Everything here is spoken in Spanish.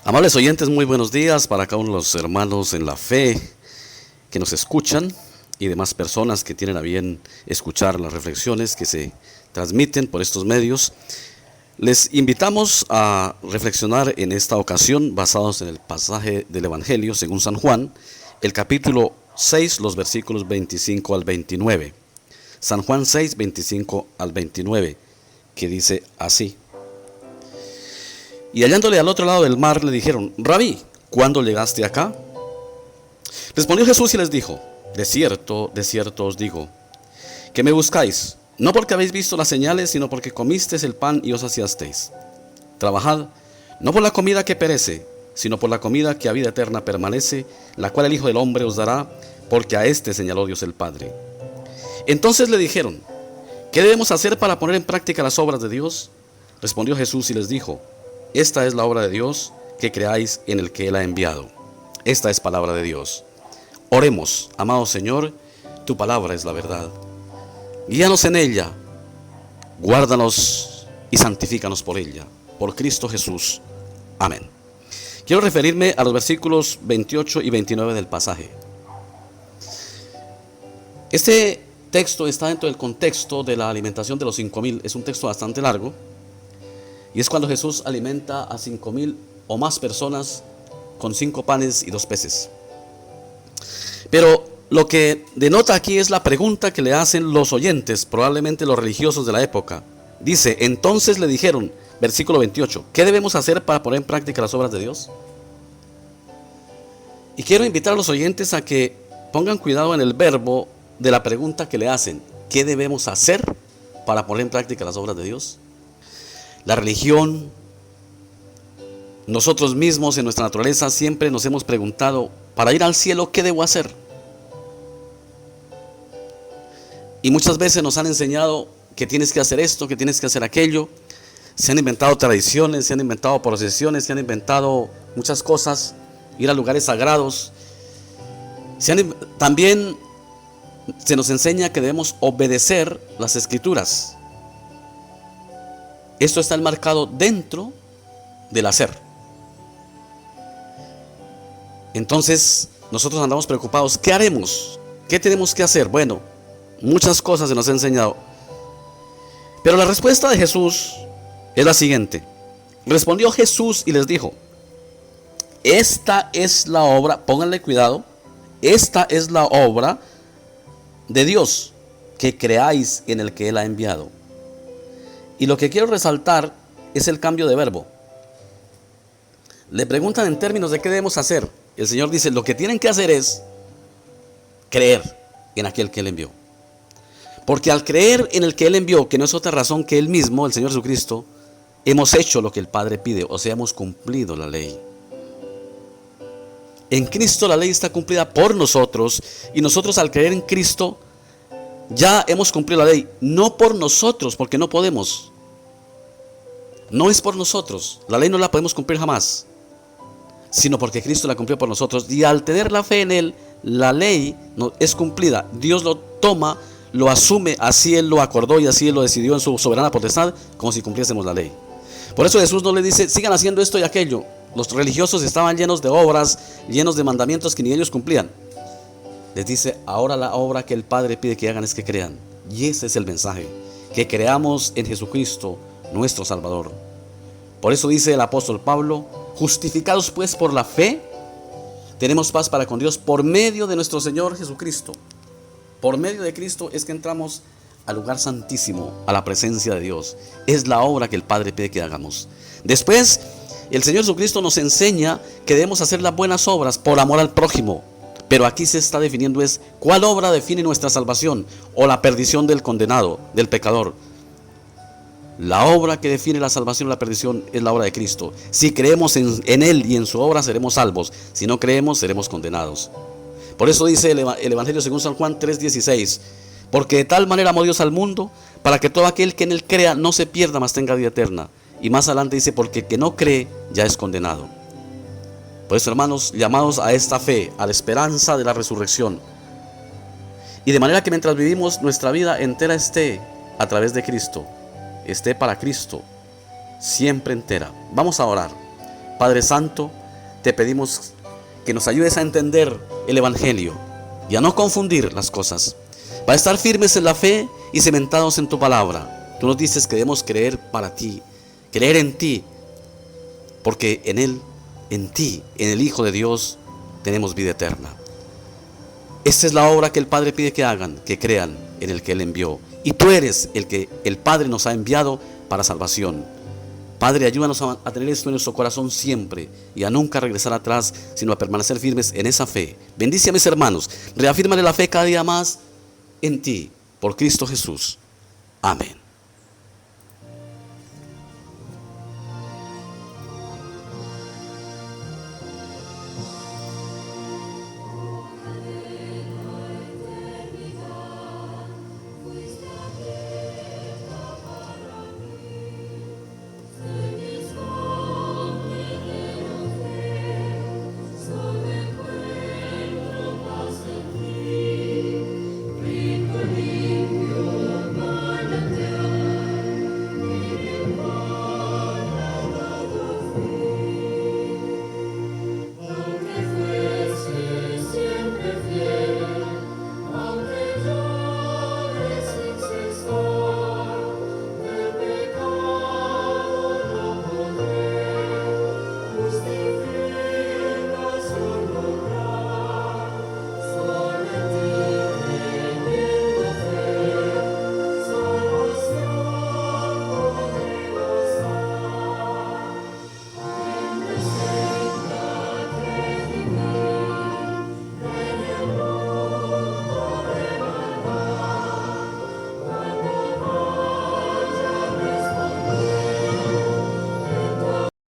Amables oyentes, muy buenos días para cada uno de los hermanos en la fe que nos escuchan y demás personas que tienen a bien escuchar las reflexiones que se transmiten por estos medios. Les invitamos a reflexionar en esta ocasión basados en el pasaje del Evangelio según San Juan, el capítulo 6, los versículos 25 al 29. San Juan 6, 25 al 29, que dice así: Y hallándole al otro lado del mar, le dijeron: Rabí, ¿cuándo llegaste acá? Respondió Jesús y les dijo: De cierto, os digo, que me buscáis, no porque habéis visto las señales, sino porque comisteis el pan y os saciasteis. Trabajad, no por la comida que perece, sino por la comida que a vida eterna permanece, la cual el Hijo del Hombre os dará, porque a éste señaló Dios el Padre. Entonces le dijeron: ¿Qué debemos hacer para poner en práctica las obras de Dios? Respondió Jesús y les dijo: Esta es la obra de Dios, que creáis en el que Él ha enviado. Esta es palabra de Dios. Oremos. Amado Señor, tu palabra es la verdad. Guíanos en ella, guárdanos y santifícanos por ella. Por Cristo Jesús. Amén. Quiero referirme a los versículos 28 y 29 del pasaje. Este texto está dentro del contexto de la alimentación de los 5,000. Es un texto bastante largo. Y es cuando Jesús alimenta a 5,000 o más personas con 5 panes y 2 peces. Pero lo que denota aquí es la pregunta que le hacen los oyentes, probablemente los religiosos de la época. Dice: entonces le dijeron, versículo 28, ¿qué debemos hacer para poner en práctica las obras de Dios? Y quiero invitar a los oyentes a que pongan cuidado en el verbo de la pregunta que le hacen: ¿qué debemos hacer para poner en práctica las obras de Dios? La religión, nosotros mismos en nuestra naturaleza siempre nos hemos preguntado: para ir al cielo, ¿qué debo hacer? Y muchas veces nos han enseñado que tienes que hacer esto, que tienes que hacer aquello. Se han inventado tradiciones, se han inventado procesiones, se han inventado muchas cosas, ir a lugares sagrados. También se nos enseña que debemos obedecer las Escrituras. Esto está enmarcado dentro del hacer. Entonces, nosotros andamos preocupados. ¿Qué haremos? ¿Qué tenemos que hacer? Bueno, muchas cosas se nos ha enseñado. Pero la respuesta de Jesús es la siguiente. Respondió Jesús y les dijo: esta es la obra, pónganle cuidado, esta es la obra de Dios, que creáis en el que Él ha enviado. Y lo que quiero resaltar es el cambio de verbo. Le preguntan en términos de qué debemos hacer. El Señor dice: lo que tienen que hacer es creer en aquel que Él envió. Porque al creer en el que Él envió, que no es otra razón que Él mismo, el Señor Jesucristo, hemos hecho lo que el Padre pide, o sea, hemos cumplido la ley. En Cristo la ley está cumplida por nosotros, y nosotros al creer en Cristo ya hemos cumplido la ley, no por nosotros, porque no podemos. No es por nosotros, la ley no la podemos cumplir jamás, sino porque Cristo la cumplió por nosotros. Y al tener la fe en Él, la ley es cumplida. Dios lo toma, lo asume, así Él lo acordó y así Él lo decidió en su soberana potestad, como si cumpliésemos la ley. Por eso Jesús no le dice: sigan haciendo esto y aquello. Los religiosos estaban llenos de obras, llenos de mandamientos que ni ellos cumplían. Les dice: ahora la obra que el Padre pide que hagan es que crean. Y ese es el mensaje: que creamos en Jesucristo, nuestro Salvador. Por eso dice el apóstol Pablo: justificados pues por la fe, tenemos paz para con Dios por medio de nuestro Señor Jesucristo. Por medio de Cristo es que entramos al lugar santísimo, a la presencia de Dios. Es la obra que el Padre pide que hagamos. Después, el Señor Jesucristo nos enseña que debemos hacer las buenas obras por amor al prójimo. Pero aquí se está definiendo es cuál obra define nuestra salvación o la perdición del condenado, del pecador. La obra que define la salvación y la perdición es la obra de Cristo. Si creemos en Él y en su obra, seremos salvos. Si no creemos, seremos condenados. Por eso dice el Evangelio según San Juan 3:16: porque de tal manera amó Dios al mundo, para que todo aquel que en Él crea no se pierda, mas tenga vida eterna. Y más adelante dice: porque el que no cree ya es condenado. Por eso, hermanos, llamados a esta fe, a la esperanza de la resurrección. Y de manera que mientras vivimos, nuestra vida entera esté a través de Cristo, esté para Cristo, siempre entera. Vamos a orar. Padre Santo, te pedimos que nos ayudes a entender el Evangelio y a no confundir las cosas, para estar firmes en la fe y cimentados en tu palabra. Tú nos dices que debemos creer para ti, creer en ti, porque en Él, en ti, en el Hijo de Dios, tenemos vida eterna. Esta es la obra que el Padre pide que hagan, que crean en el que Él envió. Y tú eres el que el Padre nos ha enviado para salvación. Padre, ayúdanos a tener esto en nuestro corazón siempre y a nunca regresar atrás, sino a permanecer firmes en esa fe. Bendice a mis hermanos, reafírmale la fe cada día más en ti, por Cristo Jesús. Amén.